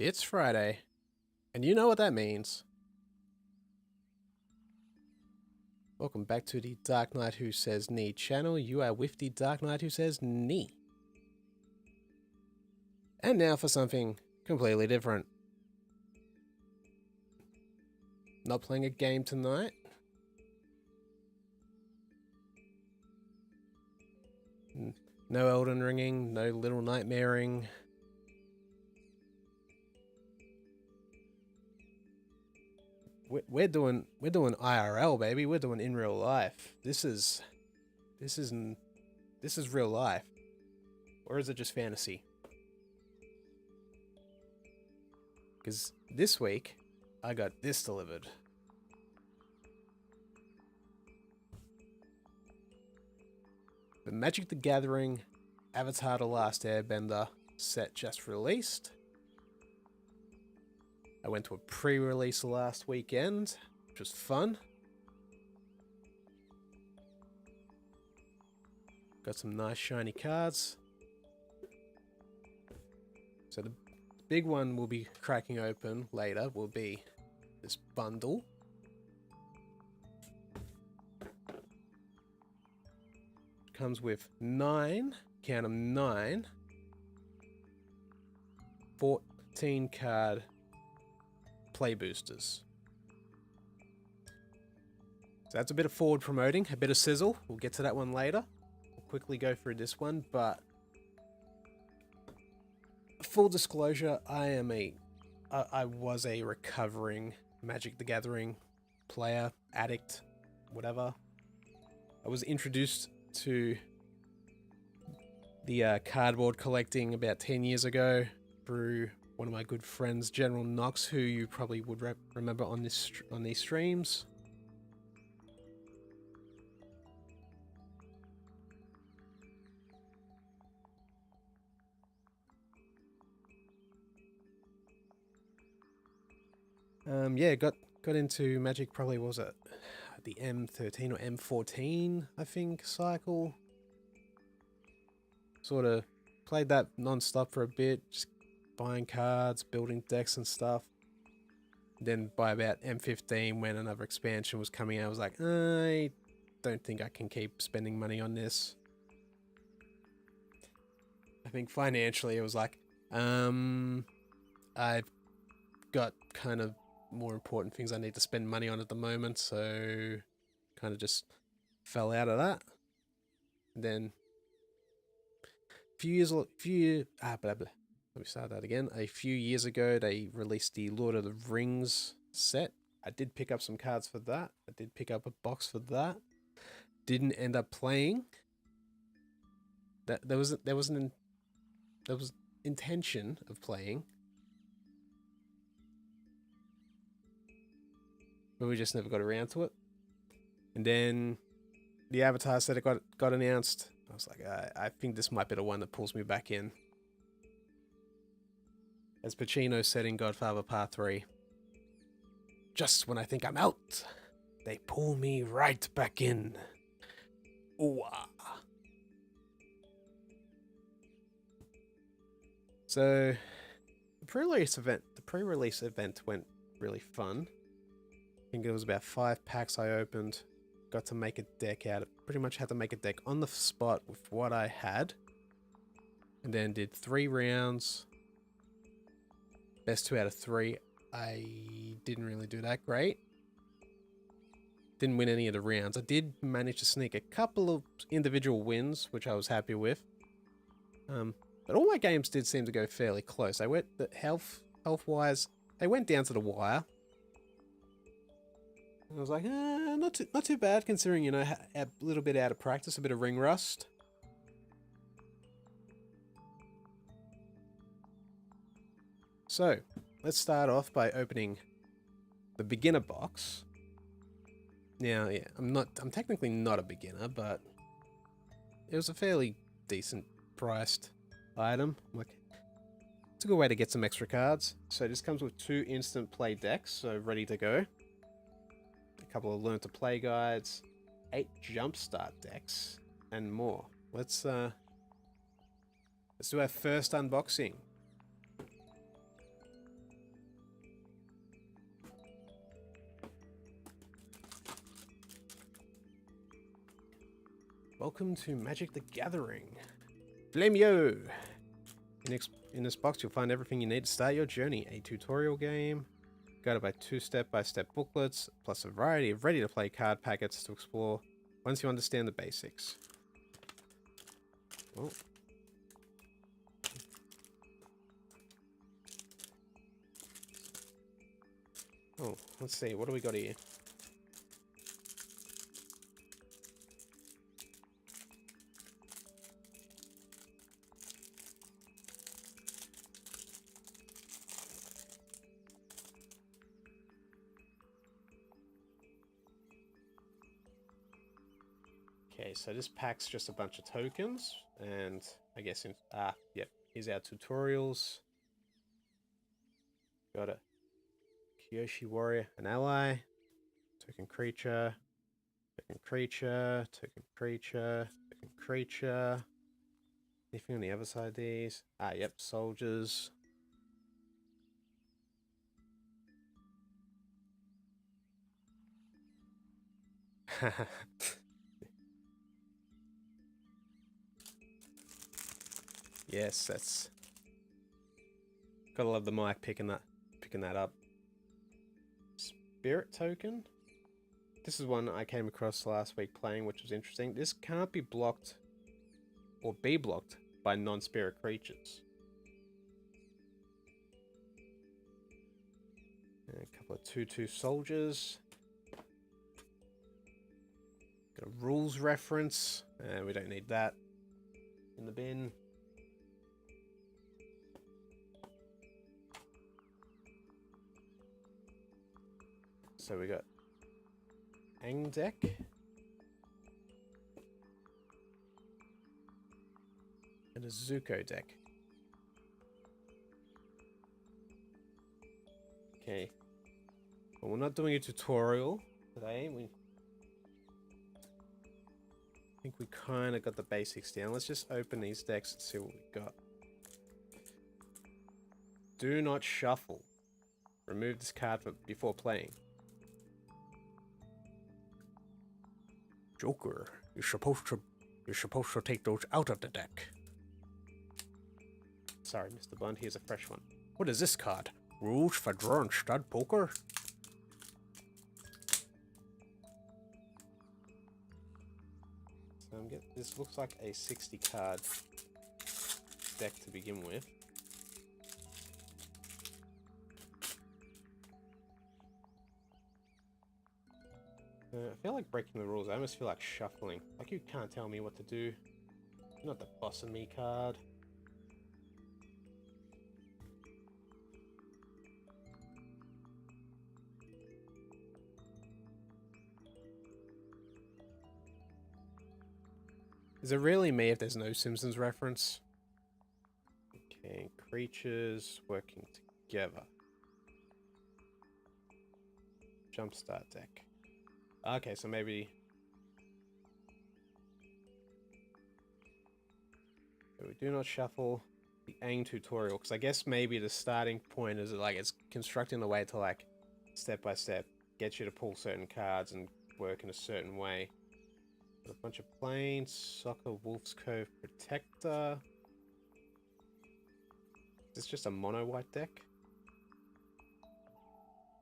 It's Friday, and you know what that means. Welcome back to the Dark Knight Who Says Knee channel. You are with the Dark Knight Who Says Knee. And now for something completely different. Not playing a game tonight. No Elden Ringing, no Little Nightmaring. We're doing IRL, baby. We're doing in real life. This is real life. Or is it just fantasy? Because this week I got this delivered. The Magic the Gathering Avatar: The Last Airbender set just released. I went to a pre-release last weekend, which was fun. Got some nice shiny cards. So the big one we'll be cracking open later will be this bundle. Comes with 9, count them 9, 14 card play boosters. So that's a bit of forward promoting, a bit of sizzle. We'll get to that one later. We'll quickly go through this one, but full disclosure, I was a recovering Magic the Gathering player, addict, whatever. I was introduced to the cardboard collecting about 10 years ago through one of my good friends, General Knox, who you probably would remember on these streams. Yeah, got into Magic probably, was it the M13 or M14, I think, cycle. Sort of played that non-stop for a bit, just buying cards, building decks and stuff. Then by about M15, when another expansion was coming out, I was like, I don't think I can keep spending money on this. I think financially it was like, I've got kind of more important things I need to spend money on at the moment, so kind of just fell out of that. And then a few years let me start that again. A few years ago, they released the Lord of the Rings set. I did pick up some cards for that. I did pick up a box for that. Didn't end up playing. There was intention of playing, but we just never got around to it. And then the Avatar set it got announced. I was like, I think this might be the one that pulls me back in. As Pacino said in Godfather Part 3, just when I think I'm out, they pull me right back in. Ooh. So the pre-release event went really fun. I think it was about 5 packs I opened. Got to make a deck out of, pretty much had to make a deck on the spot with what I had. And then did 3 rounds. Best 2 out of 3. I didn't really do that great. Didn't win any of the rounds. I did manage to sneak a couple of individual wins, which I was happy with. But all my games did seem to go fairly close. The health-wise, they went down to the wire. I was like, not too bad, considering, you know, a little bit out of practice, a bit of ring rust. So, let's start off by opening the beginner box. Now, yeah, I'm technically not a beginner, but it was a fairly decent priced item. Like, it's a good way to get some extra cards. So this comes with 2 instant play decks, so ready to go. A couple of learn to play guides, 8 jumpstart decks, and more. Let's do our first unboxing. Welcome to Magic the Gathering. Flamio! In this box, you'll find everything you need to start your journey. A tutorial game, guided by 2 step-by-step booklets, plus a variety of ready-to-play card packets to explore once you understand the basics. Oh. Oh, let's see. What do we got here? Okay, so this pack's just a bunch of tokens, and I guess yep, here's our tutorials. Got a Kyoshi Warrior, an ally, token creature, token creature, token creature, token creature. Anything on the other side of these? Yep, soldiers. Yes, that's... Gotta love the mic picking that up. Spirit token. This is one I came across last week playing, which was interesting. This can't be blocked or be blocked by non-spirit creatures. And a couple of 2/2 soldiers. Got a rules reference, and we don't need that in the bin. So we got Ang deck. And a Zuko deck. Okay. Well, we're not doing a tutorial today. I think we kind of got the basics down. Let's just open these decks and see what we got. Do not shuffle. Remove this card before playing. Joker, you're supposed to take those out of the deck. Sorry, Mr. Bond, here's a fresh one. What is this card? Rules for draw and stud poker? So this looks like a 60 card deck to begin with. I feel like breaking the rules. I almost feel like shuffling. Like, you can't tell me what to do. You're not the boss of me card. Is it really me if there's no Simpsons reference? Okay, creatures working together. Jumpstart deck. Okay, so maybe... So we do not shuffle the Aang tutorial, because I guess maybe the starting point is like it's constructing the way to like step by step get you to pull certain cards and work in a certain way. Got a bunch of planes, Soccer, Wolf's Cove, Protector. Is this just a mono white deck?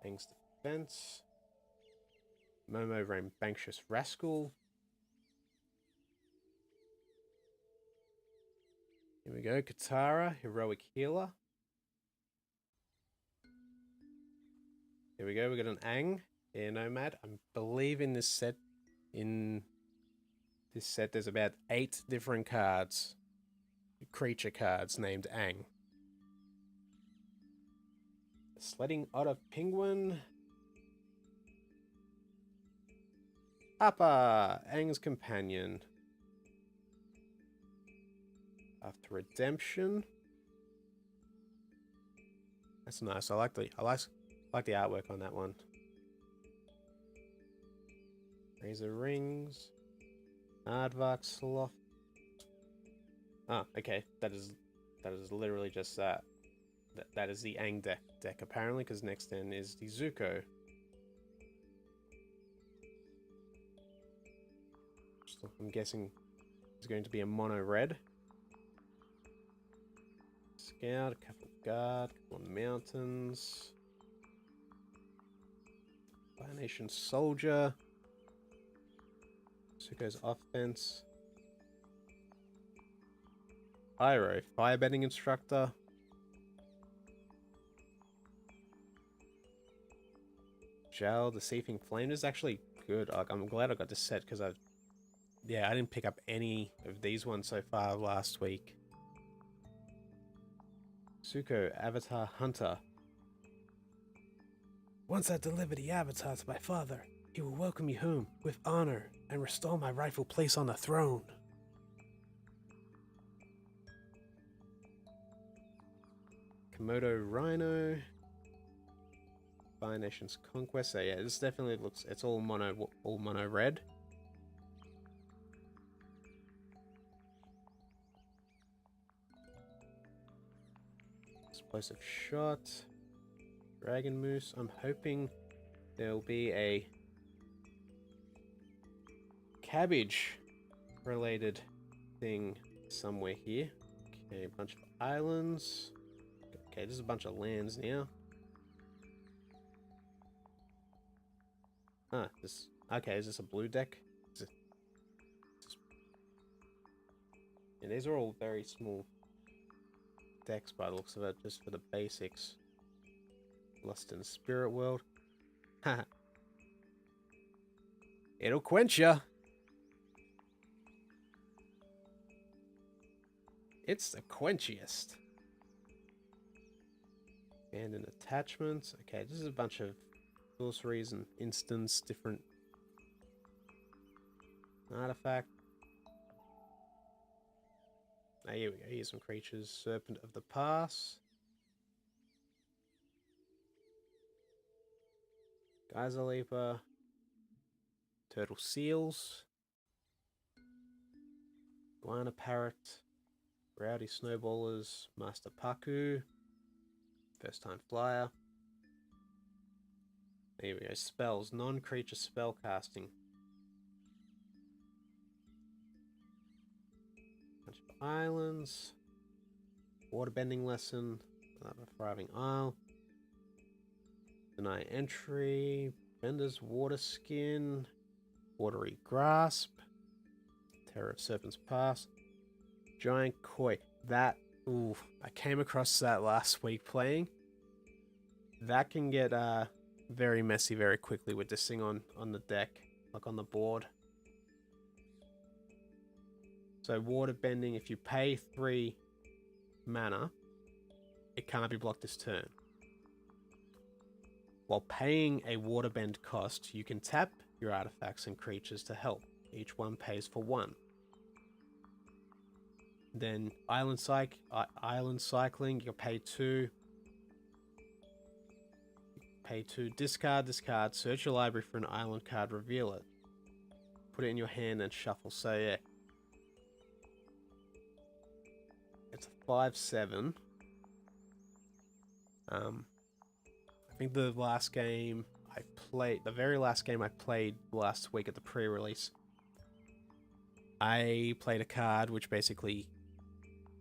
Aang's Defense. Momo Rambunctious Rascal. Here we go, Katara, Heroic Healer. Here we go, we got an Aang, Air Nomad. I believe in this set, there's about 8 different cards, creature cards named Aang. Sledding Otter Penguin. Appa, Aang's companion. After Redemption. That's nice. I like the artwork on that one. Razor Rings. Aardvark Sloth. Okay. That is literally just that. That is the Aang deck apparently, because next then is the Zuko. So I'm guessing is going to be a mono red. Scout, a couple guard, a couple of mountains. Fire Nation soldier. Suko's offense. Pyro, firebending instructor. Gel, deceiving flame is actually good. Like, I'm glad I got this set because I didn't pick up any of these ones so far last week. Suko, Avatar Hunter. Once I deliver the Avatar to my father, he will welcome me home with honor and restore my rightful place on the throne. Komodo Rhino. Fire Nation's Conquest. So yeah, this definitely looks, it's all mono red. Explosive Shot. Dragon Moose. I'm hoping there'll be a cabbage related thing somewhere here. Okay, a bunch of islands. Okay, this is a bunch of lands now. Ah, this. Okay, is this a blue deck? And these are all very small decks by the looks of it, just for the basics. Lust in the Spirit World. Haha. It'll quench ya. It's the quenchiest. Abandoned attachments. Okay, this is a bunch of sorceries and instants, different artifact. Ah, here we go. Here's some creatures. Serpent of the Pass. Geyser Leaper. Turtle Seals. Guana Parrot. Rowdy Snowballers. Master Paku. First time flyer. There we go. Spells. Non-creature spell casting. Bunch of islands. Waterbending lesson. Another thriving isle. Deny entry. Bender's water skin. Watery grasp. Terror of Serpent's Pass. Giant koi. That, ooh, I came across that last week playing. That can get very messy very quickly with this thing on the deck, like on the board. So water bending, if you pay 3 mana, it can't be blocked this turn. While paying a waterbend cost, you can tap your artifacts and creatures to help. Each one pays for 1. Then island cycling, you'll pay 2. Pay 2, discard, search your library for an island card, reveal it. Put it in your hand and shuffle. So yeah. It's a 5/7. I think the last game I played, the very last game I played last week at the pre-release, I played a card which basically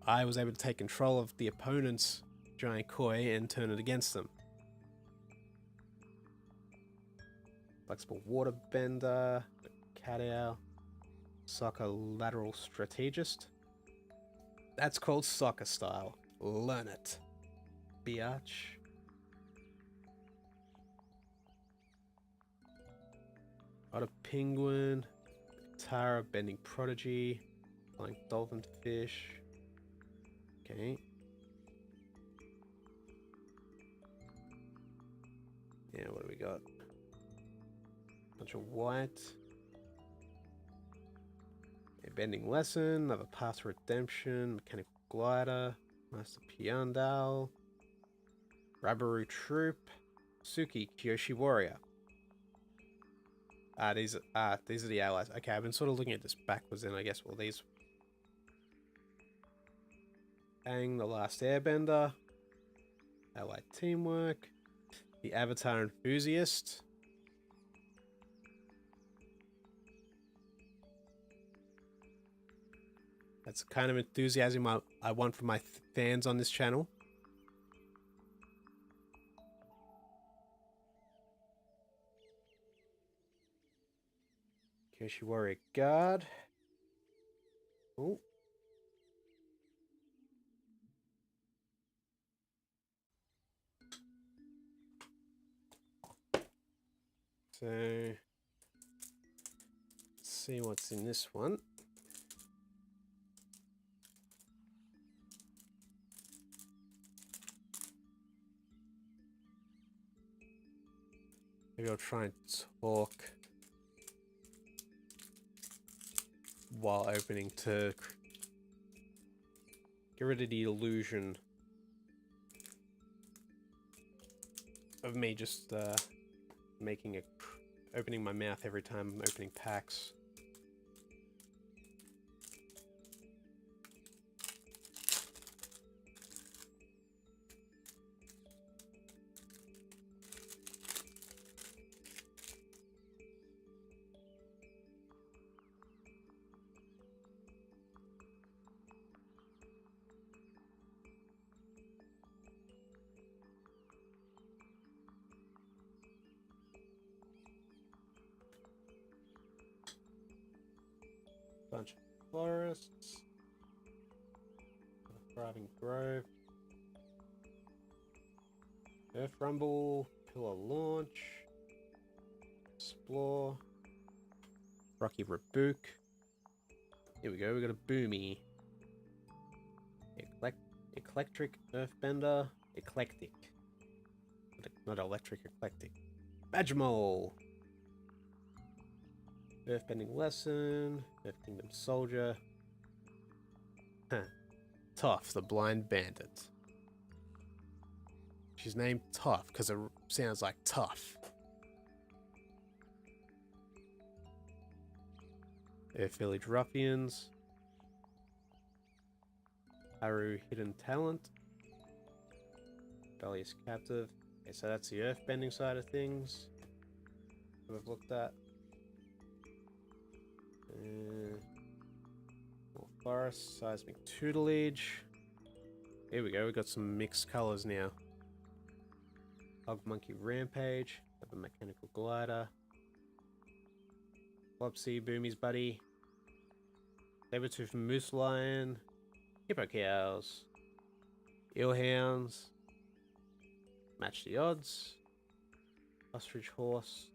I was able to take control of the opponent's giant koi and turn it against them. Flexible Waterbender, Cat Owl, Soccer Lateral Strategist. That's called soccer style. Learn it, biatch. Got a Penguin, Tara, Bending Prodigy, Flying Dolphin Fish. Okay. Yeah, what do we got? Bunch of white. Yeah, Bending Lesson, another Path to Redemption, Mechanical Glider, Master Piandal, Rabaru Troop, Suki, Kyoshi Warrior. These are the allies. Okay, I've been sort of looking at this backwards then, I guess. Well, these... Aang, the Last Airbender, Allied Teamwork, the Avatar Enthusiast, That's the kind of enthusiasm I want from my fans on this channel. Kyoshi Warrior Guard. Oh. So, let's see what's in this one. Maybe I'll try and talk while opening to get rid of the illusion of me just opening my mouth every time I'm opening packs. Bunch of forests, thriving grove, earth rumble, pillar launch, explore, rocky rebuke. Here we go. We got a boomy, eclectic earthbender, eclectic, not electric, eclectic, Majmol. Earthbending lesson, Earth Kingdom soldier. Tough, the blind bandit. She's named Tough because it sounds like tough. Earth Village ruffians. Haru hidden talent. Rebellious captive. Okay, so that's the earthbending side of things we've looked at. More forest, seismic tutelage. Here we go, we got some mixed colors now. Hog monkey rampage, have a mechanical glider. Flopsy, Boomy's buddy. Sabertooth moose lion. Hippo cows. Eelhounds. Match the odds. Ostrich horse.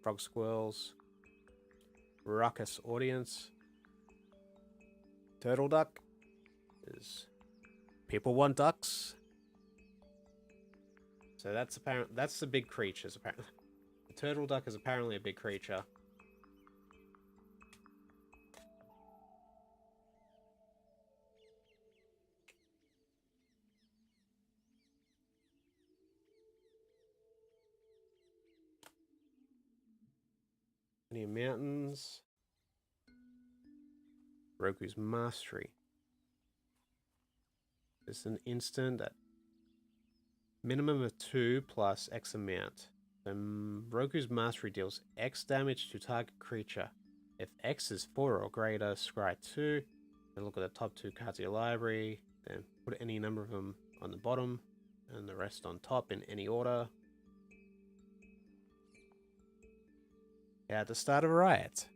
Frog squirrels. Ruckus audience. Turtle duck is people want ducks. So that's apparent. That's the big creatures apparently. The turtle duck is apparently a big creature. Any mountains? Roku's mastery. It's an instant at minimum of 2 plus X amount. Roku's mastery deals X damage to target creature. If X is 4 or greater, scry 2. Then look at the top 2 cards of your library. Then put any number of them on the bottom and the rest on top in any order. How to start a riot.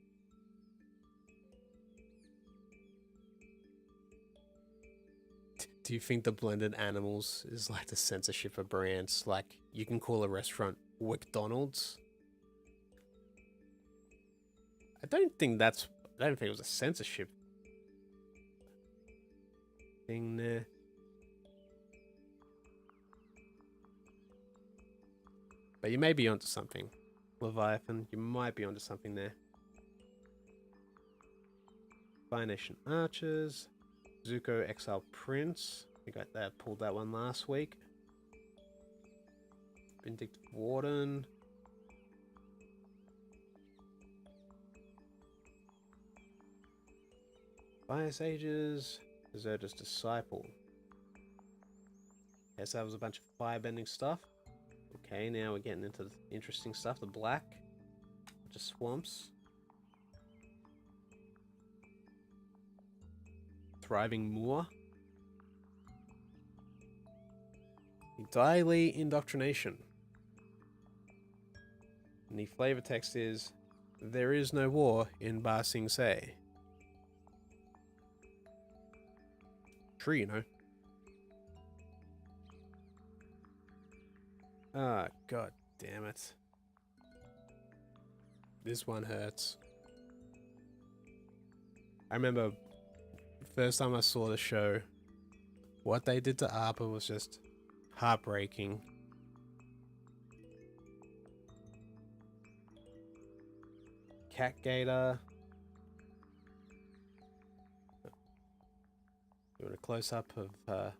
Do you think the blended animals is like the censorship of brands? Like, you can call a restaurant McDonald's? I don't think it was a censorship thing there. But you may be onto something, Leviathan. You might be onto something there. Fire Nation Archers. Zuko Exile Prince. We got that, pulled that one last week. Vindictive Warden. Fire Sages. Deserter's Disciple. Okay, so that was a bunch of firebending stuff. Okay, now we're getting into the interesting stuff. The black. Just swamps. Thriving Moor. The Daily Indoctrination. And the flavor text is, there is no war in Ba Sing Se. True, you know. Ah, god damn it. This one hurts. I remember the first time I saw the show, what they did to Appa was just heartbreaking. Cat Gator. You want a close up of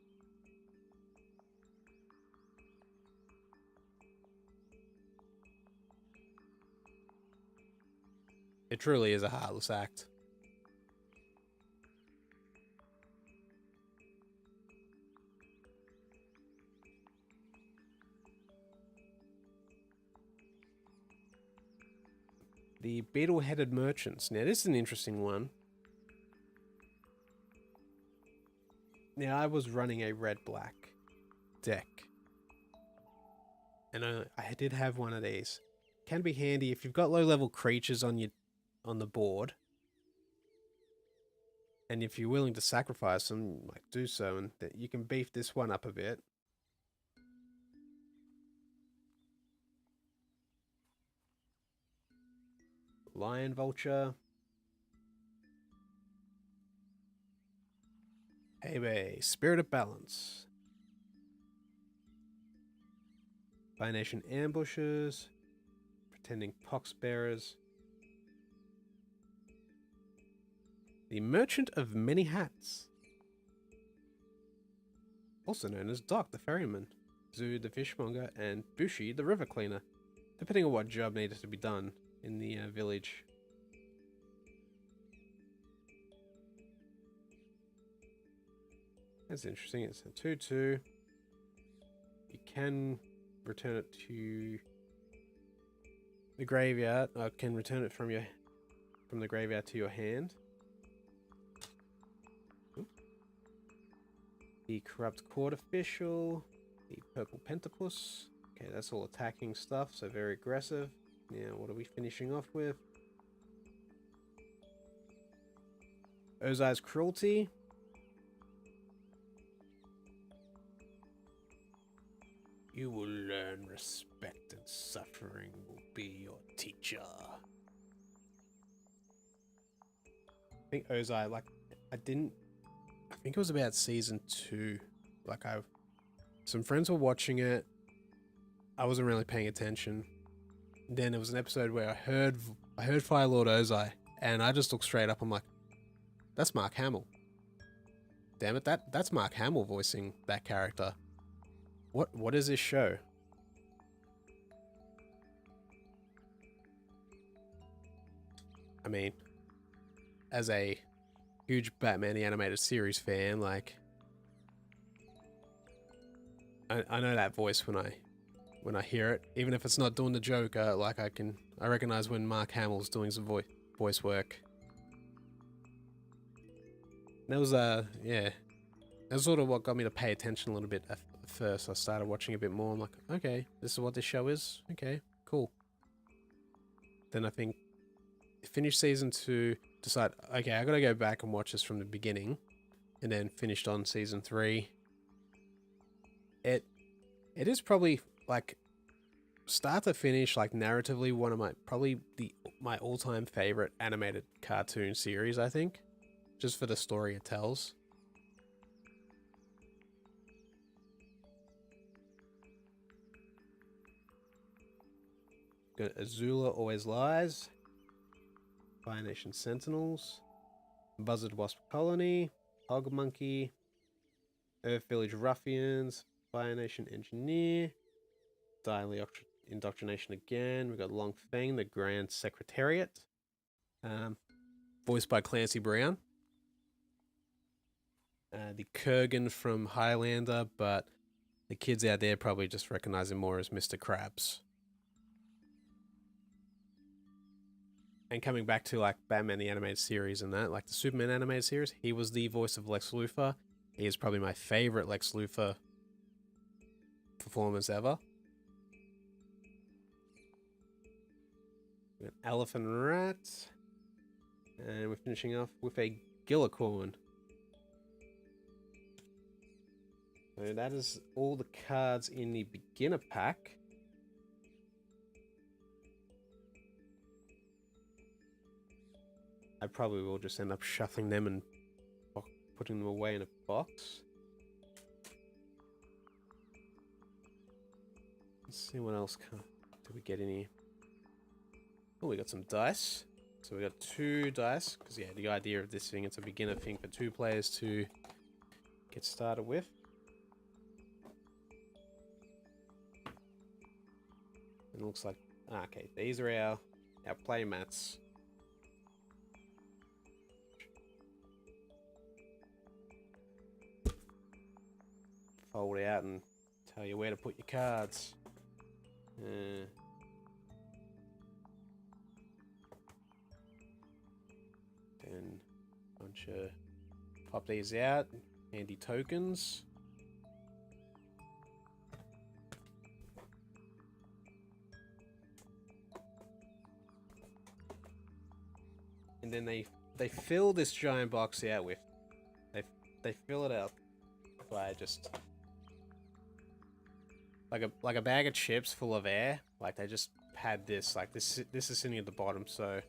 it truly is a heartless act. The Beetle-Headed Merchants. Now, this is an interesting one. Now, I was running a red-black deck. And I did have one of these. Can be handy if you've got low-level creatures on the board. And if you're willing to sacrifice them, like, do so. And that you can beef this one up a bit. Lion Vulture. Hey, Spirit of Balance. Fire Nation Ambushes. Pretending Pox Bearers. The Merchant of Many Hats. Also known as Doc the Ferryman, Zoo the Fishmonger, and Bushi the River Cleaner, depending on what job needed to be done in the village. That's interesting. It's a 2/2. You can return it to the graveyard. Can return it from the graveyard to your hand. Ooh. The Corrupt Court Official. The Purple Pentapus. Okay, that's all attacking stuff, so very aggressive. Now, what are we finishing off with? Ozai's Cruelty. You will learn respect and suffering will be your teacher. I think Ozai, I think it was about season 2. Some friends were watching it. I wasn't really paying attention. Then there was an episode where I heard Fire Lord Ozai, and I just looked straight up. I'm like, that's Mark Hamill. Damn it, that's Mark Hamill voicing that character. What is this show? I mean, as a huge Batman the Animated Series fan, like, I know that voice when I hear it, even if it's not doing the joke. I recognize when Mark Hamill's doing some voice work. That was yeah, that's sort of what got me to pay attention a little bit at first. I started watching a bit more. I'm like, okay, this is what this show is. Okay, cool. Then I think finished season 2. Decide, okay, I gotta go back and watch this from the beginning, and then finished on season 3. It is probably, like, start to finish, like, narratively one of my all-time favorite animated cartoon series, I think, just for the story it tells. Got Azula Always Lies, Fire Nation Sentinels, Buzzard Wasp Colony, Hog Monkey, Earth Village Ruffians, Fire Nation Engineer, Daily Indoctrination again. We've got Long Feng, the Grand Secretariat, voiced by Clancy Brown. The Kurgan from Highlander, but the kids out there probably just recognize him more as Mr. Krabs. And coming back to like Batman the Animated Series and that, like the Superman animated series, he was the voice of Lex Luthor. He is probably my favorite Lex Luthor performance ever. An elephant rat. And we're finishing off with a Gillicorn. So that is all the cards in the beginner pack. I probably will just end up shuffling them and putting them away in a box. Let's see what else do we get in here. Oh, we got some dice. So we got 2 dice, because yeah, the idea of this thing, it's a beginner thing for 2 players to get started with. It looks like, okay, these are our play mats. Fold out and tell you where to put your cards. Then bunch of pop these out, handy tokens. And then they fill this giant box out with, they fill it out by just like a bag of chips full of air. Like they just had this, like this is sitting at the bottom. So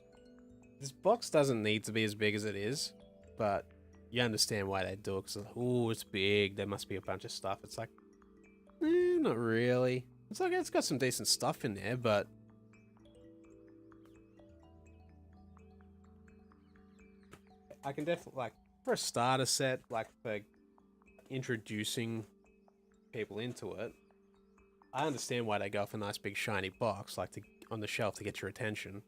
this box doesn't need to be as big as it is, but you understand why they do it. Because oh, it's big, there must be a bunch of stuff. It's like, not really. It's like it's got some decent stuff in there, but I can definitely, like, for a starter set, like for introducing people into it, I understand why they go for a nice big shiny box, like on the shelf to get your attention.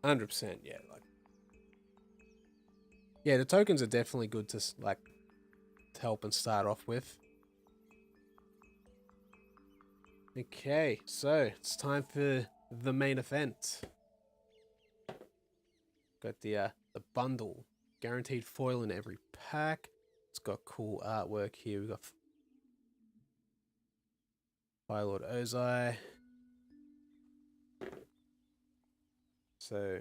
%, yeah. Like, yeah, the tokens are definitely good to like to help and start off with. Okay, so it's time for the main event. Got the bundle, guaranteed foil in every pack. It's got cool artwork here. We've got Fire Lord Ozai. So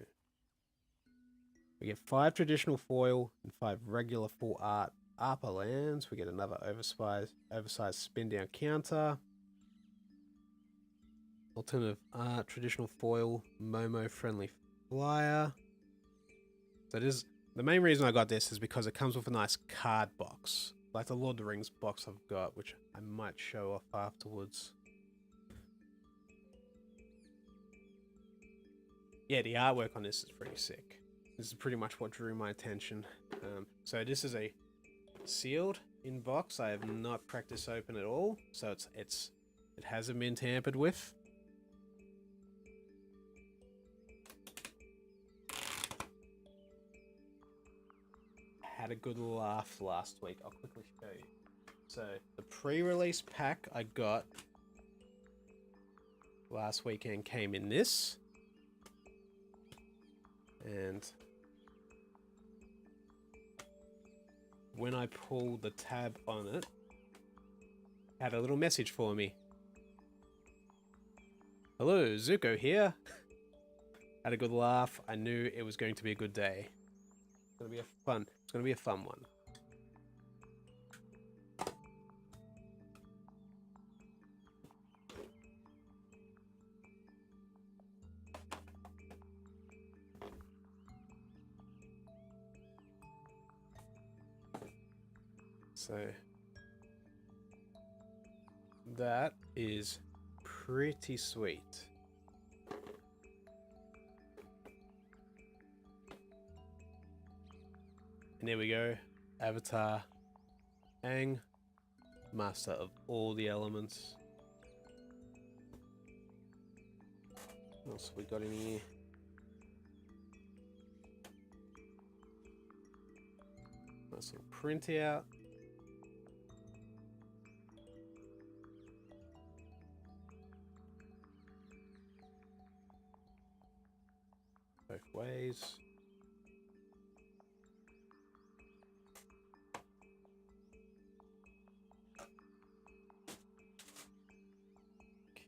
we get 5 traditional foil and 5 regular full art upper lands. We get another oversized spin down counter. Alternative art, traditional foil, Momo friendly flyer. So it is, the main reason I got this is because it comes with a nice card box, like the Lord of the Rings box I've got, which I might show off afterwards. Yeah, the artwork on this is pretty sick. This is pretty much what drew my attention. So this is a sealed in box. I have not cracked this open at all, so it hasn't been tampered with. Had a good laugh last week. I'll quickly show you. So the pre-release pack I got last weekend came in this, and when I pulled the tab on it, had a little message for me. Hello, Zuko here. Had a good laugh. I knew it was going to be a good day. It's gonna be a fun one. So that is pretty sweet. And there we go. Avatar Aang, master of all the elements. What else we got in here? Nice little printout. Both ways.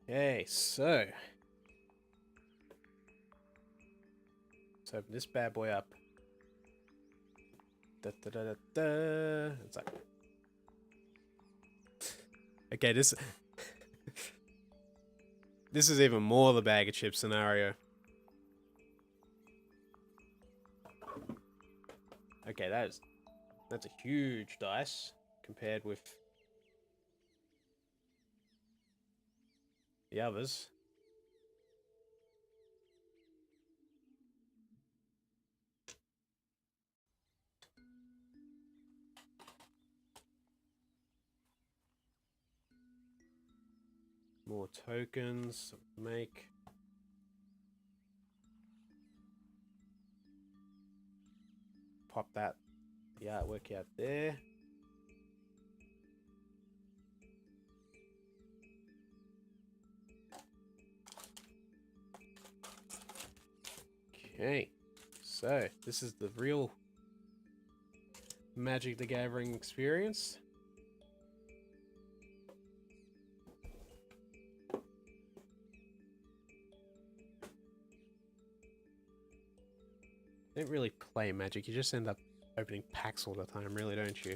Okay, so let's open this bad boy up. Da, da, da, da, da. It's like, okay, this this is even more the bag of chips scenario. Okay, that's a huge dice compared with the others. More tokens make. Pop that, the artwork out there. Okay, so this is the real Magic the Gathering experience. Don't really play Magic, you just end up opening packs all the time, really, don't you?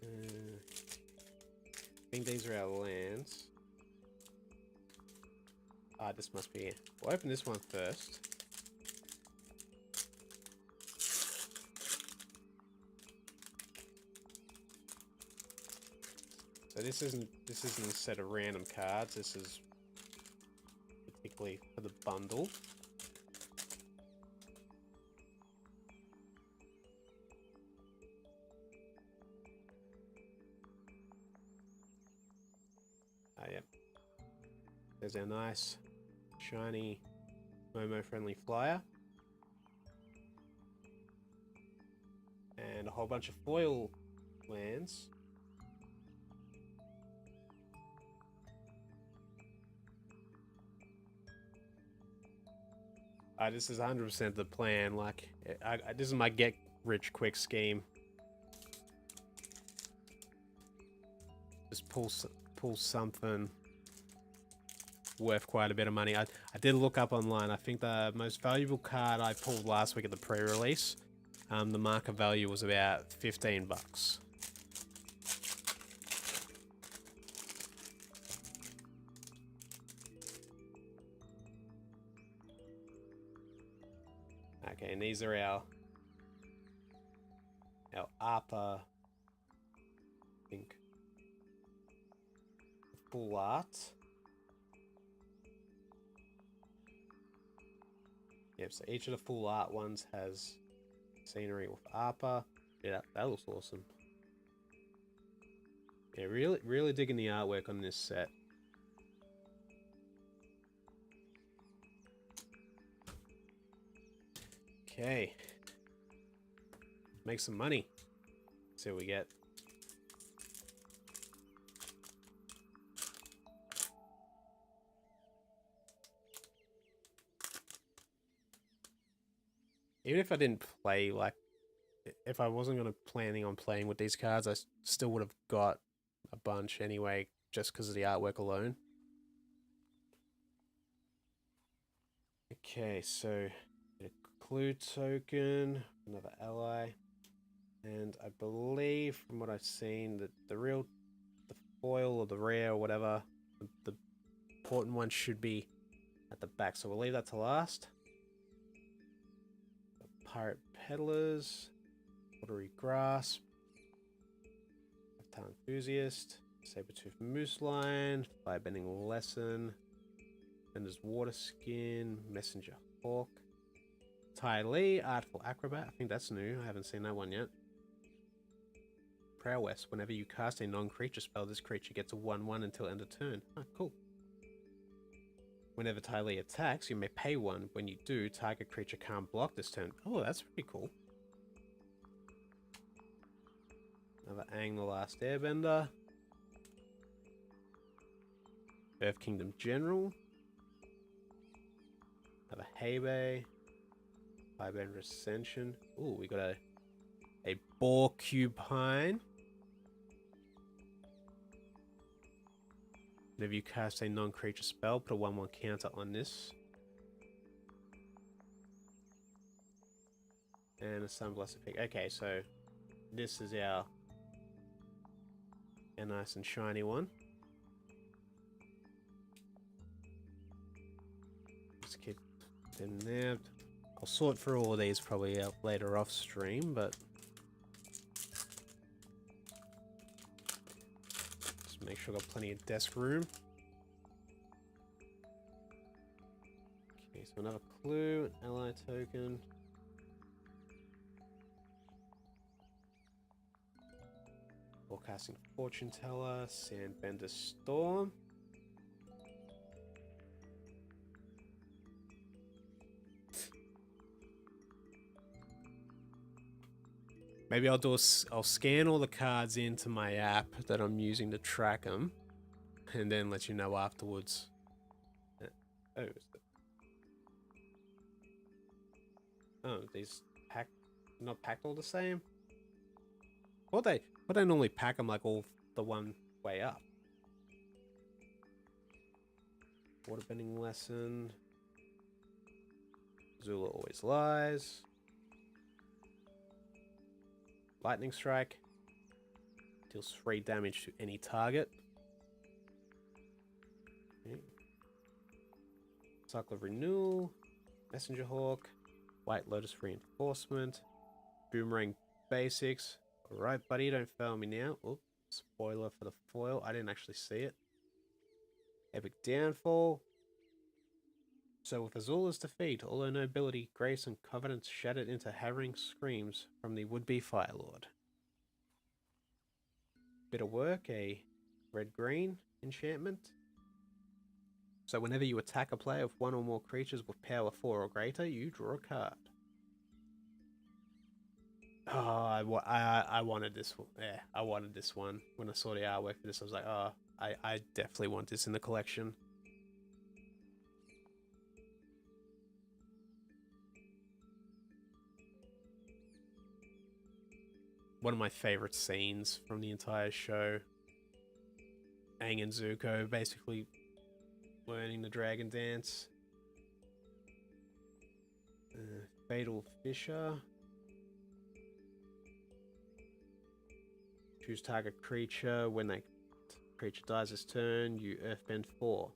I think these are our lands. Ah, this must be it. We'll open this one first. So this isn't a set of random cards. This is particularly for the bundle. Ah, yep. There's our nice, shiny, Momo-friendly flyer. And a whole bunch of foil lands. This is 100% the plan. Like, this is my get-rich-quick scheme. Just pull something worth quite a bit of money. I did look up online. I think the most valuable card I pulled last week at the pre-release, the market value was about 15 bucks. Okay, and these are our ARPA, I think, full art. Yep, so each of the full art ones has scenery with ARPA. Yeah, that looks awesome. Yeah, really digging the artwork on this set. Okay. Make some money. See what we get. Even if I didn't play, like, if I wasn't planning on playing with these cards, I still would have got a bunch anyway, just because of the artwork alone. Okay, so a clue token, another ally, and I believe from what I've seen that the foil or the rare or whatever, the important one should be at the back. So we'll leave that to last. Pirate Peddlers, Watery Grasp, Lifetime Enthusiast, Sabertooth Moose Lion, Firebending Lesson, Bender's Water Skin, Messenger Hawk, Tai Lee, Artful Acrobat. I think that's new. I haven't seen that one yet. Prowess. Whenever you cast a non-creature spell, this creature gets a 1/1 until end of turn. Oh, cool. Whenever Tai Lee attacks, you may pay 1. When you do, target creature can't block this turn. Oh, that's pretty cool. Another Aang the Last Airbender. Earth Kingdom General. Another Heibai. Airbender Ascension. Ooh, we got a Porcupine. Whenever you cast a non-creature spell, put a 1/1 counter on this. And a Sunblast effect. Okay, so this is our nice and shiny one. Just keep them there. I'll sort through all of these probably out later off stream, but just make sure I've got plenty of desk room. Okay, so another clue, an ally token. Forecasting Fortune Teller, Sandbender Storm. Maybe I'll scan all the cards into my app that I'm using to track them, and then let you know afterwards. These not packed all the same. What they normally pack them like all the one way up. Waterbending Lesson. Zula Always Lies. Lightning Strike. Deals 3 damage to any target. Okay. Cycle of Renewal. Messenger Hawk. White Lotus Reinforcement. Boomerang Basics. Alright, buddy, don't fail me now. Oops, spoiler for the foil. I didn't actually see it. Epic Downfall. So with Azula's defeat, all her nobility, grace, and confidence shattered into harrowing screams from the would-be Fire Lord. Bit of work, a red-green enchantment. So whenever you attack a player with 1 or more creatures with power 4 or greater, you draw a card. Oh, I wanted this one. Yeah, I wanted this one. When I saw the artwork for this, I was like, oh, I definitely want this in the collection. One of my favorite scenes from the entire show. Aang and Zuko basically learning the dragon dance. Fatal Fissure. Choose target creature. When that creature dies this turn, you Earthbend 4.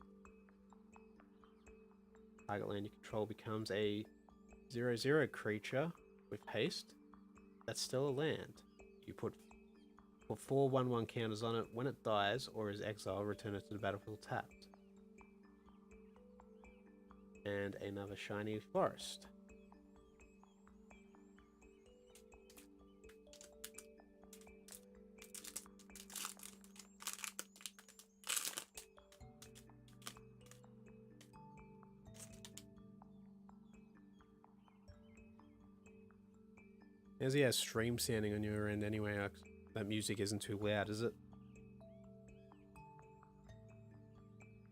Target land you control becomes a 0/0 creature with haste. That's still a land. You put 4 1/1 counters on it. When it dies or is exiled, return it to the battlefield tapped. And another shiny forest. As he has stream sounding on your end anyway, that music isn't too loud, is it?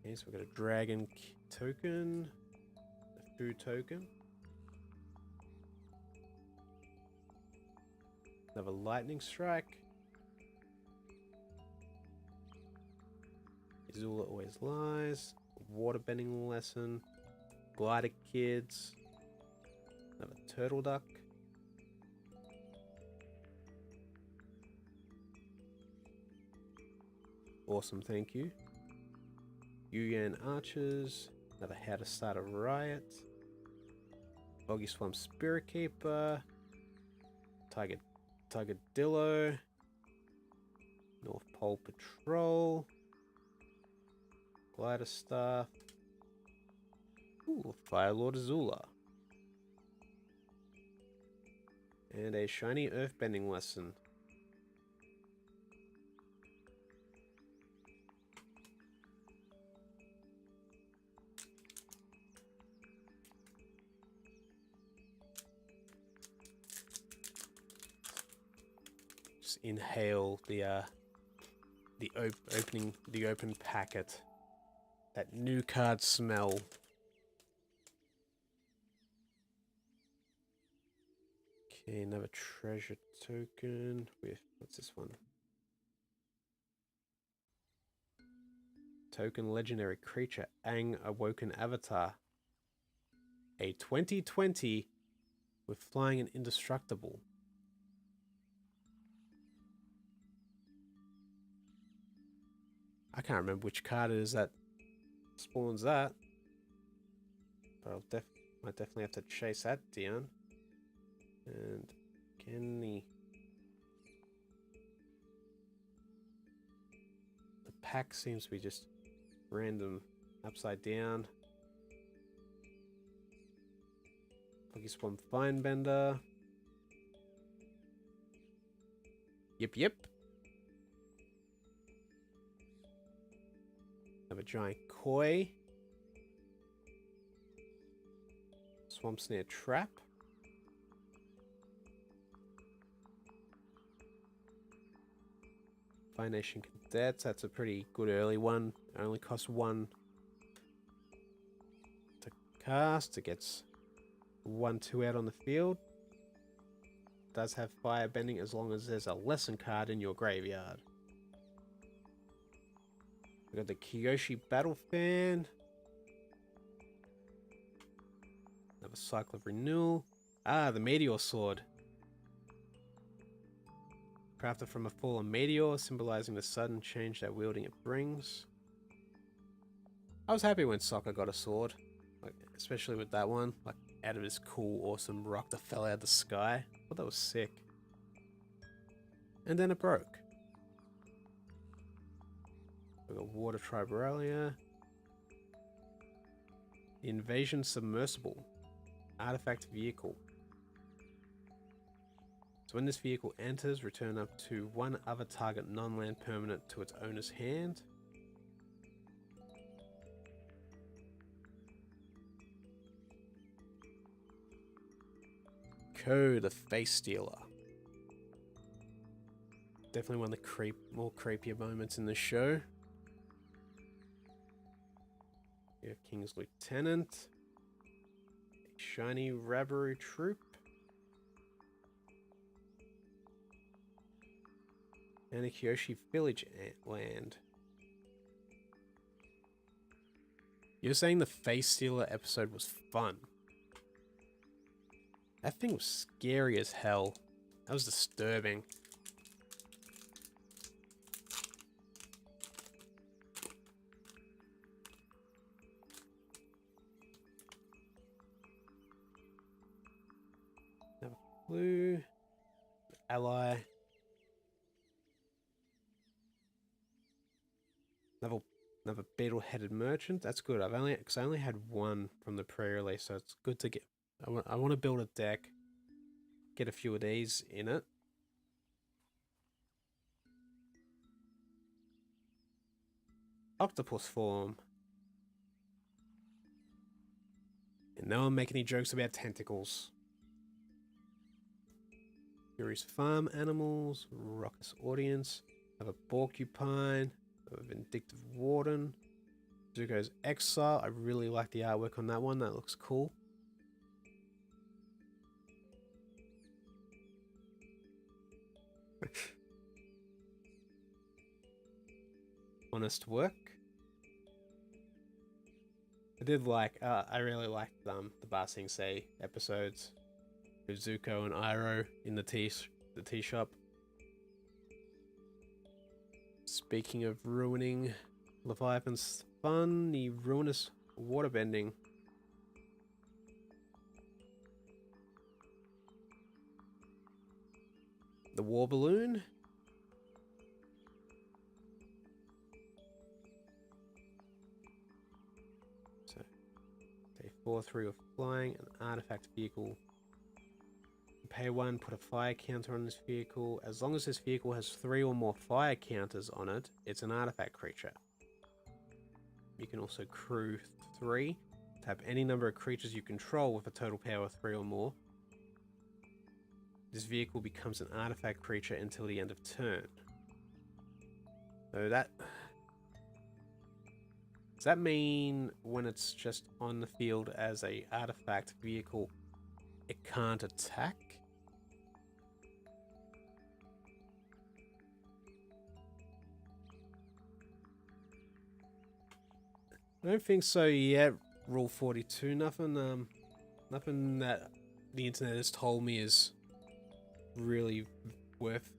Okay, so we've got a dragon token, a food token, another lightning strike, Azula Always Lies, waterbending lesson, glider kids, another turtle duck. Awesome, thank you. Yuyan Archers, another How to Start a Riot, Boggy Swamp Spirit Keeper, Tigadillo, North Pole Patrol, Glider Staff, ooh, Fire Lord Azula, and a shiny Earthbending lesson. Just inhale the open packet. That new card smell. Okay, another treasure token with, what's this one? Token legendary creature, Aang Awoken Avatar. A 2020 with flying and indestructible. I can't remember which card it is that spawns that. But might definitely have to chase that down. And can the pack seems to be just random upside down. Pokespawn Airbender. Yep. Have a giant koi. Swamp Snare Trap. Fire Nation Cadets, that's a pretty good early one. It only costs 1 to cast. It gets 1/2 out on the field. Does have fire bending as long as there's a lesson card in your graveyard. We got the Kyoshi Battle Fan. Another Cycle of Renewal. Ah, the Meteor Sword. Crafted from a fallen meteor, symbolizing the sudden change that wielding it brings. I was happy when Sokka got a sword, like especially with that one, like out of this cool, awesome rock that fell out of the sky. I thought that was sick. And then it broke. We got Water Tribralia. The Invasion Submersible. Artifact Vehicle. So when this vehicle enters, return up to 1 other target non-land permanent to its owner's hand. Ko, the Face Stealer. Definitely one of the more creepier moments in the show. We have King's Lieutenant. A shiny Rabaru Troop. And a Kyoshi Village land. You're saying the Face Stealer episode was fun. That thing was scary as hell. That was disturbing. Another blue. Ally. Another beetle-headed merchant. That's good. I only had 1 from the pre-release, so it's good to get. I want to build a deck, get a few of these in it. Octopus form. And no one make any jokes about tentacles. Fury's farm animals. Raucous audience. Have a porcupine. A vindictive warden. Zuko's exile. I really like the artwork on that one. That looks cool. Honest work. I really liked the Ba Sing Se episodes with Zuko and Iroh in the tea shop. Speaking of ruining Leviathan's fun, the ruinous waterbending. The war balloon. So, day 4/3 of flying, an artifact vehicle. Pay 1, put a fire counter on this vehicle. As long as this vehicle has 3 or more fire counters on it, it's an artifact creature. You can also crew 3. Tap any number of creatures you control with a total power of 3 or more. This vehicle becomes an artifact creature until the end of turn. So that... Does that mean when it's just on the field as a artifact vehicle, it can't attack? I don't think so yet. Rule 42. Nothing that the internet has told me is really worth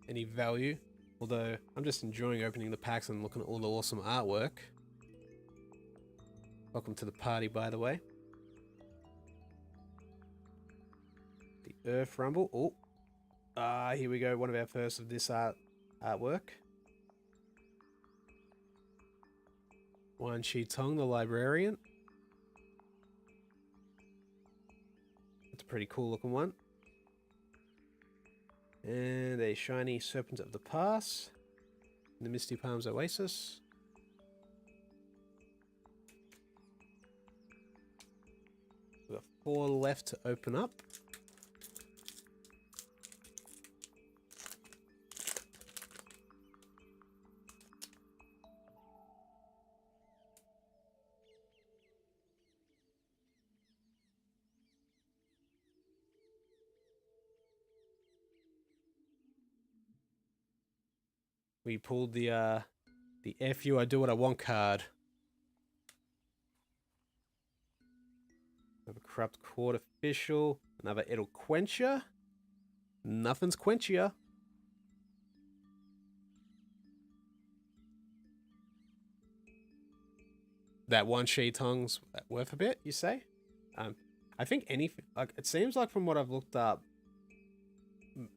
any value. Although I'm just enjoying opening the packs and looking at all the awesome artwork. Welcome to the party, by the way. The Earth Rumble. Oh, here we go. One of our first of this artwork. Wan Shi Tong, the librarian. That's a pretty cool looking one. And a shiny Serpent of the Pass. The Misty Palms Oasis. We've got 4 left to open up. We pulled the F you, I do what I want card. Another Corrupt Court Official. Another It'll Quench Ya. Nothing's quenchier. That Wan Shi Tong's worth a bit, you say? I think anything, like, it seems like from what I've looked up,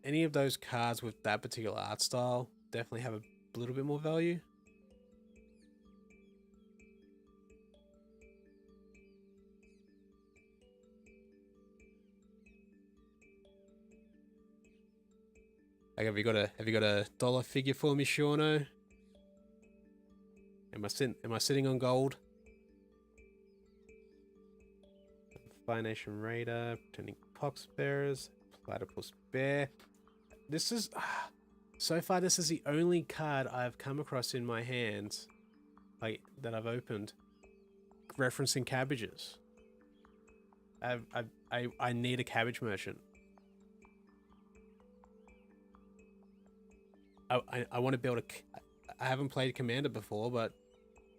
any of those cards with that particular art style definitely have a little bit more value. Like, have you got a dollar figure for me, Shauno? Am I sitting on gold? Fire Nation Raider, Pretending Poxbearers, Platypus Bear. This is so far this is the only card I've come across in my hands, like, that I've opened, referencing cabbages. I need a cabbage merchant. I want to build I haven't played Commander before, but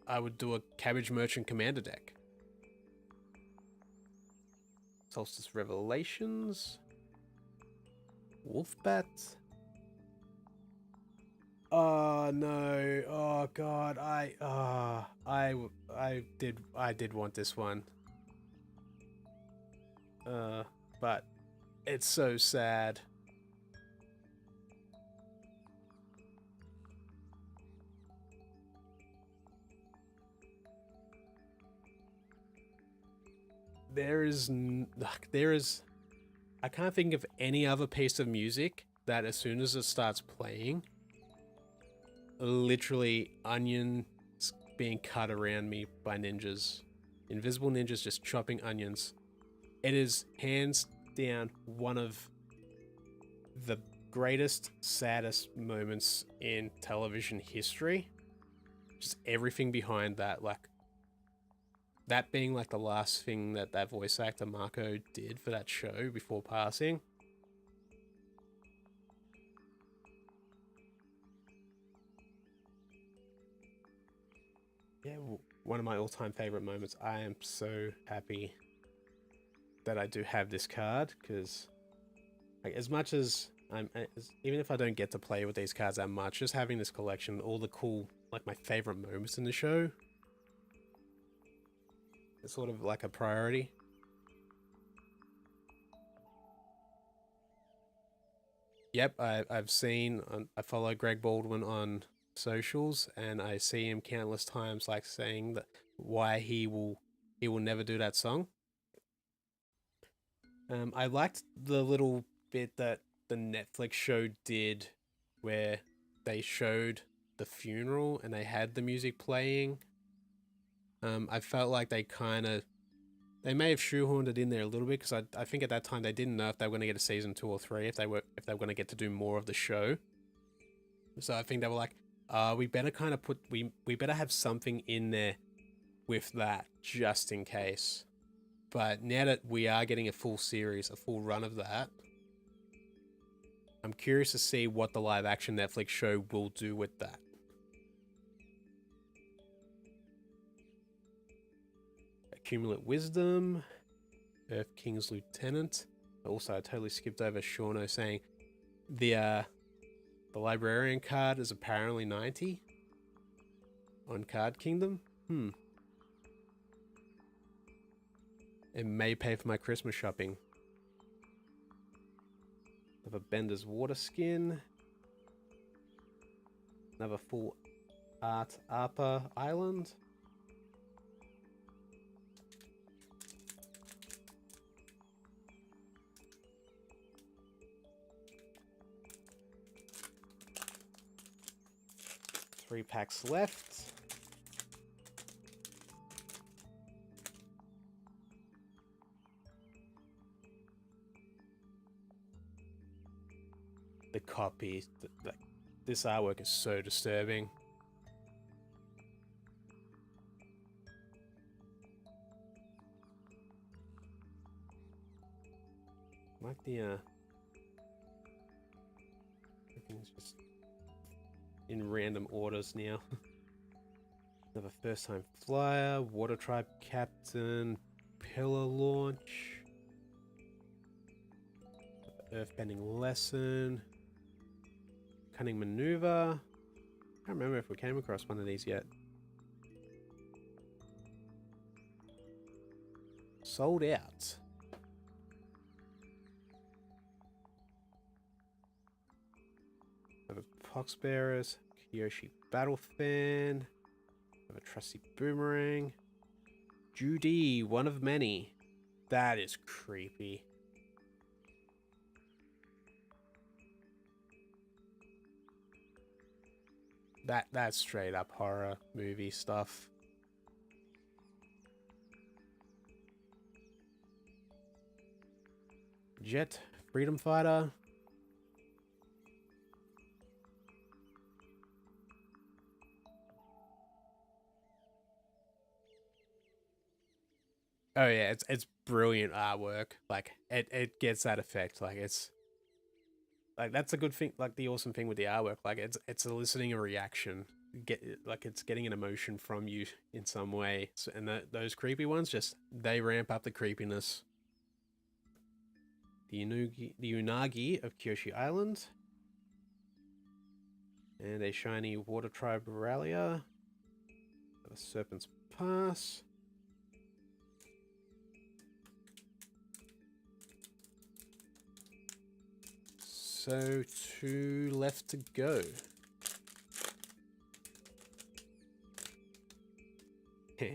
I would do a cabbage merchant Commander deck. Solstice Revelations. Wolfbat. Oh no. Oh god. I did want this one. But it's so sad. There is I can't think of any other piece of music that as soon as it starts playing, literally onions being cut around me by ninjas. Invisible ninjas just chopping onions. It is hands down one of the greatest, saddest moments in television history. Just everything behind that, like, that being like the last thing that voice actor Marco did for that show before passing. Yeah, one of my all-time favorite moments. I am so happy that I do have this card, because, like, as much as even if I don't get to play with these cards that much, just having this collection, all the cool, like, my favorite moments in the show, it's sort of like a priority. Yep, I've seen, I follow Greg Baldwin on socials, and I see him countless times, like, saying that why he will never do that song. I liked the little bit that the Netflix show did where they showed the funeral and they had the music playing. I felt like they They may have shoehorned it in there a little bit because I think at that time they didn't know if they were going to get a season 2 or 3, if they were going to get to do more of the show. So I think they were like, we better kind of we better have something in there with that just in case. But now that we are getting a full series, a full run of that, I'm curious to see what the live action Netflix show will do with that. Accumulate Wisdom, Earth King's Lieutenant. Also, I totally skipped over Shauno saying the Librarian card is apparently 90 on Card Kingdom. It may pay for my Christmas shopping. Another Bender's Water Skin. Another full art Arpa Island. Three packs left. The copy, this artwork is so disturbing. Like the everything's just in random orders now. Another first time flyer, Water Tribe Captain, Pillar Launch, Earthbending Lesson, Cunning Maneuver. I can't remember if we came across one of these yet. Sold out. Poxbearers, Kyoshi Battle Fan, a Trusty Boomerang, Judy, one of many. That is creepy. That's straight up horror movie stuff. Jet, Freedom Fighter. Oh yeah, it's brilliant artwork. Like it gets that effect. Like it's like that's a good thing. Like the awesome thing with the artwork, like it's eliciting a reaction. It's getting an emotion from you in some way. So, and those creepy ones they ramp up the creepiness. The Unagi of Kyoshi Island, and a shiny Water Tribe Ralia. A Serpent's Pass. So 2 left to go. Yeah,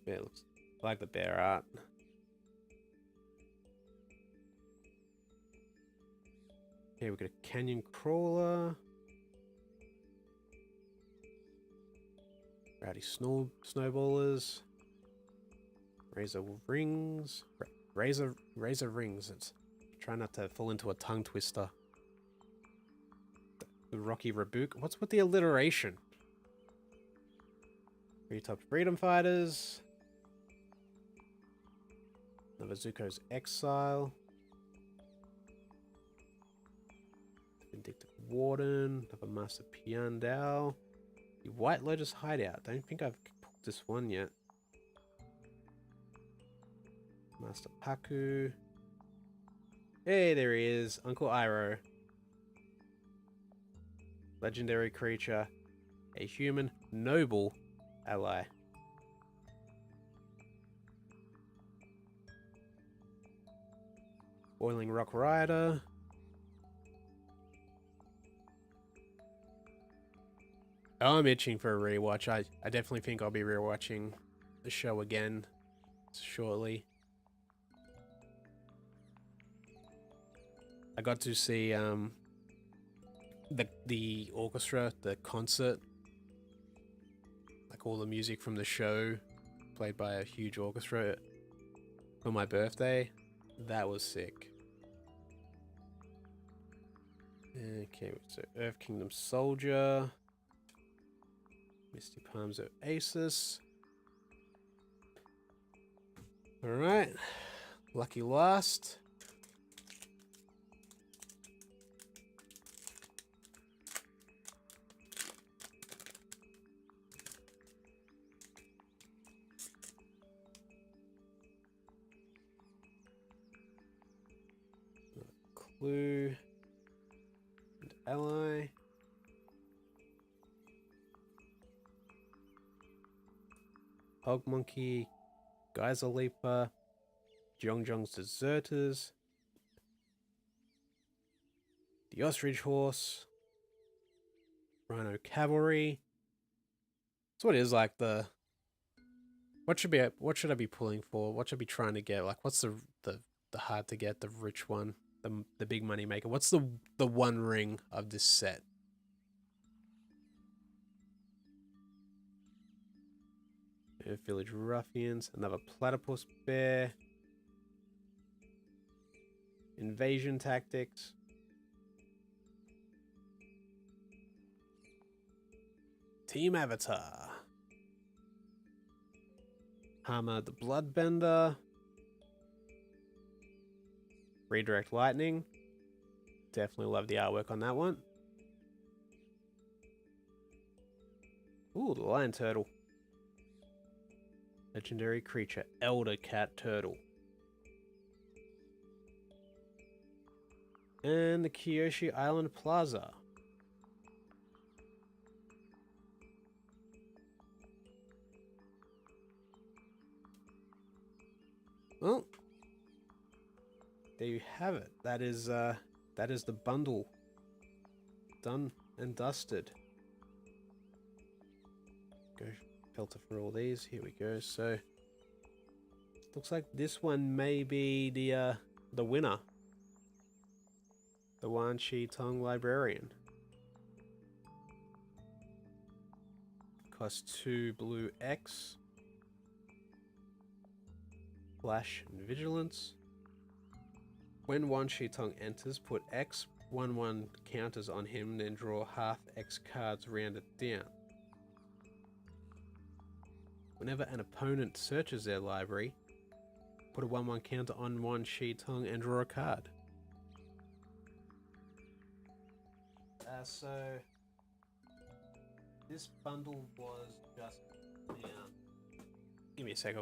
it looks like the bear art. Okay, we've got a Canyon Crawler. Rowdy Snowballers. Razor Rings. Razor Rings. It's try not to fall into a tongue twister. The Rocky Rabook. What's with the alliteration? Three-top Freedom Fighters. Another Zuko's Exile. Vindictive Warden. Another Master Piandao. The White Lotus Hideout. Don't think I've pulled this one yet. Master Paku. Hey, there he is. Uncle Iroh. Legendary creature. A human noble ally. Boiling Rock Rider. Oh, I'm itching for a rewatch. I definitely think I'll be rewatching the show again shortly. I got to see the orchestra, the concert, like like all the music from the show played by a huge orchestra for my birthday. That was sick. Okay, so Earth Kingdom Soldier, Misty Palms Oasis. Alright, Lucky Last. Clue and Ally. Hog Monkey, Geyser Leaper, Jong's Deserters, the Ostrich Horse, Rhino Cavalry. So what is like the what should I be pulling for? What should I be trying to get? Like what's the hard to get, the rich one, the big money maker? What's the one ring of this set? Village Ruffians, another Platypus Bear, Invasion Tactics, Team Avatar, Hammer the Bloodbender, Redirect Lightning. Definitely love the artwork on that one. Ooh, the Lion Turtle. Legendary creature, Elder Cat Turtle. And the Kyoshi Island Plaza. Well, there you have it. That is the bundle. Done and dusted. Go filter for all these. Here we go. So looks like this one may be the winner. The Wan Shi Tong Librarian. Costs 2 blue X. Flash and Vigilance. When Wan Shi Tong enters, put X 1/1 counters on him, then draw half X cards rounded down. Whenever an opponent searches their library, put a 1/1 counter on Wan Shi Tong and draw a card. So this bundle was just give me a sec.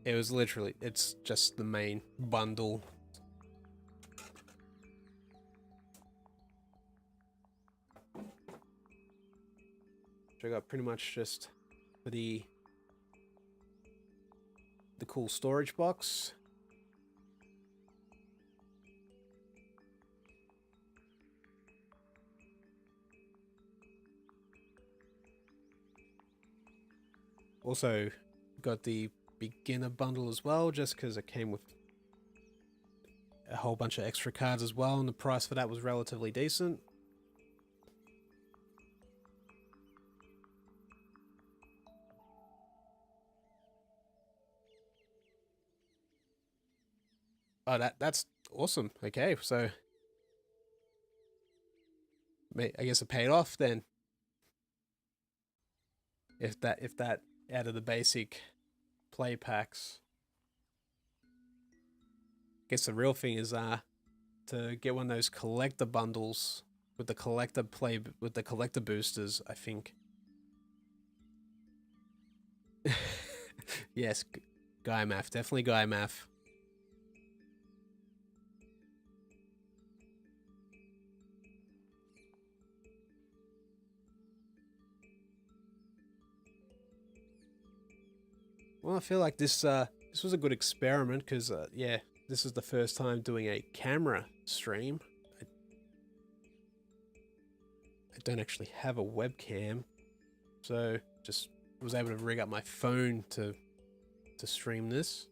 It was literally, it's just the main bundle. Which I got pretty much just for the cool storage box. Also got the beginner bundle as well, just because it came with a whole bunch of extra cards as well, and the price for that was relatively decent. Oh, that's awesome. Okay, so I guess it paid off then. If that out of the basic play packs. Guess the real thing is to get one of those collector bundles with the collector boosters, I think. Yes, Guy Math, definitely Guy Math. Well, I feel like this was a good experiment because yeah, this is the first time doing a camera stream. I don't actually have a webcam, so just was able to rig up my phone to stream this.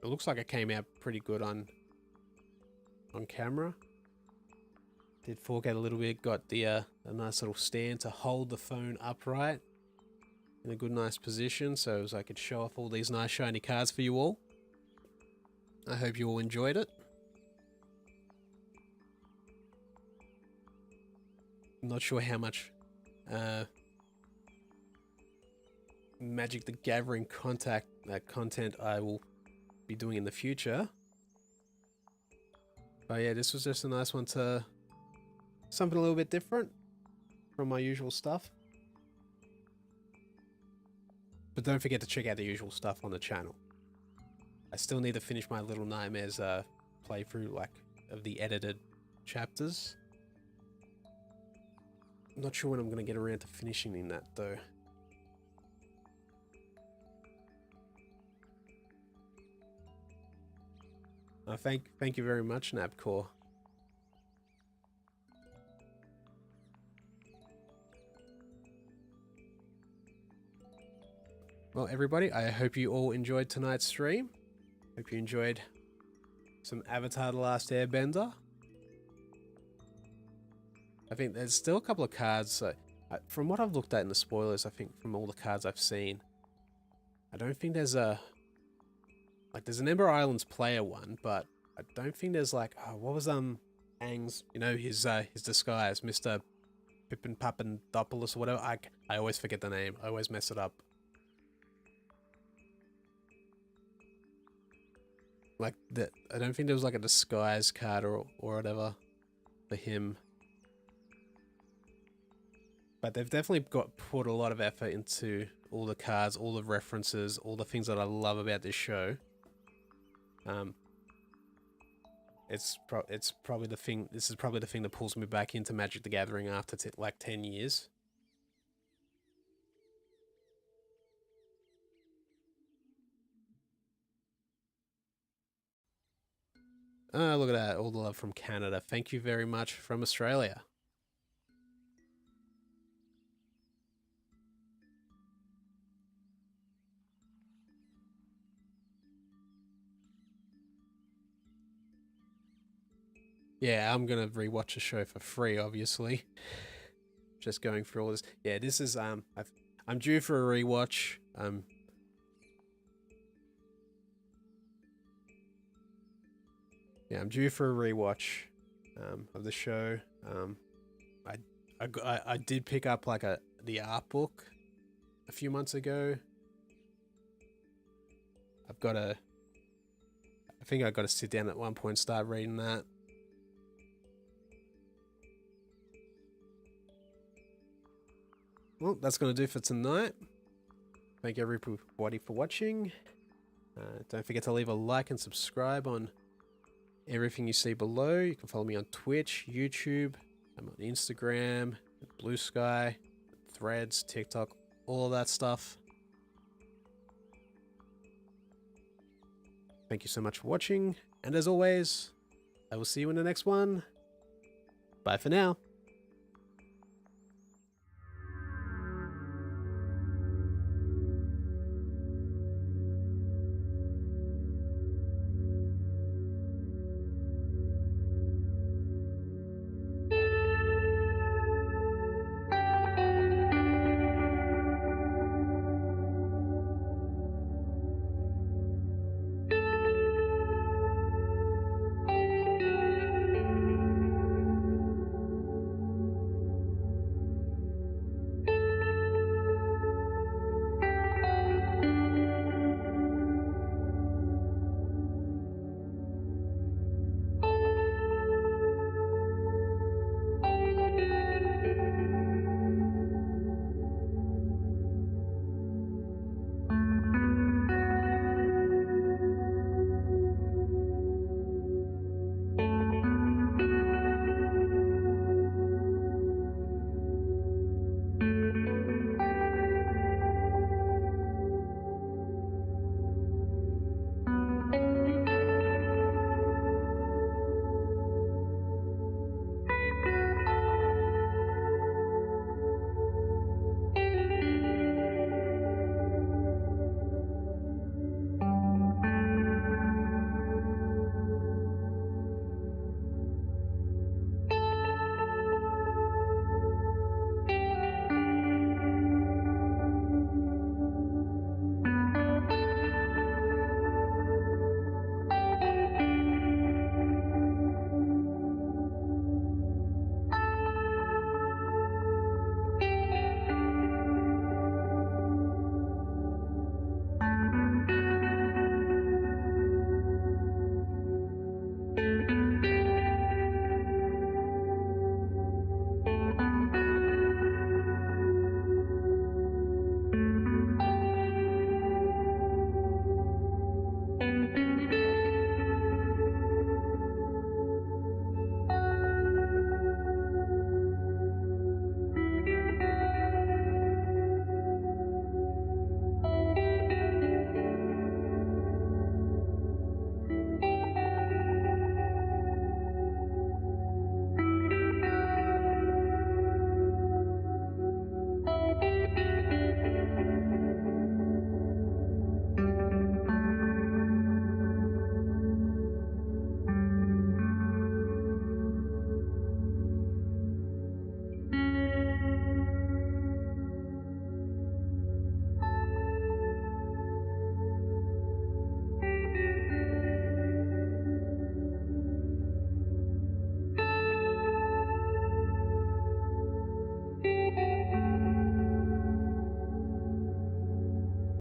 It looks like it came out pretty good on camera. Did fork out a little bit. Got the a nice little stand to hold the phone upright in a good, nice position, so as I could show off all these nice shiny cards for you all. I hope you all enjoyed it. I'm not sure how much Magic the Gathering content I will be doing in the future. But yeah, this was just a nice one to something a little bit different from my usual stuff. But don't forget to check out the usual stuff on the channel. I still need to finish my Little Nightmares playthrough, like, of the edited chapters. I'm not sure when I'm going to get around to finishing in that, though. Thank you very much, Nabcore. Well, everybody, I hope you all enjoyed tonight's stream. Hope you enjoyed some Avatar: The Last Airbender. I think there's still a couple of cards. From what I've looked at in the spoilers, I think from all the cards I've seen, I don't think there's a... Like, there's an Ember Islands player one, but I don't think there's like... what was Aang's, you know, his disguise, Mr. Pippin Pappin Doppelus or whatever. I always forget the name. I always mess it up. Like, I don't think there was like a disguise card or whatever for him. But they've definitely put a lot of effort into all the cards, all the references, all the things that I love about this show. It's probably the thing. This is probably the thing that pulls me back into Magic the Gathering after like 10 years. Oh, look at that. All the love from Canada. Thank you very much from Australia. Yeah, I'm going to rewatch the show for free, obviously. Just going through all this. Yeah, this is... I'm due for a rewatch. Yeah, I'm due for a rewatch of the show. I did pick up like the art book a few months ago. I think I've got to sit down at one point and start reading that. Well, that's going to do for tonight. Thank you everybody for watching. Don't forget to leave a like and subscribe on everything you see below. You can follow me on Twitch, YouTube, I'm on Instagram, Blue Sky, Threads, TikTok, all of that stuff. Thank you so much for watching, and as always, I will see you in the next one. Bye for now.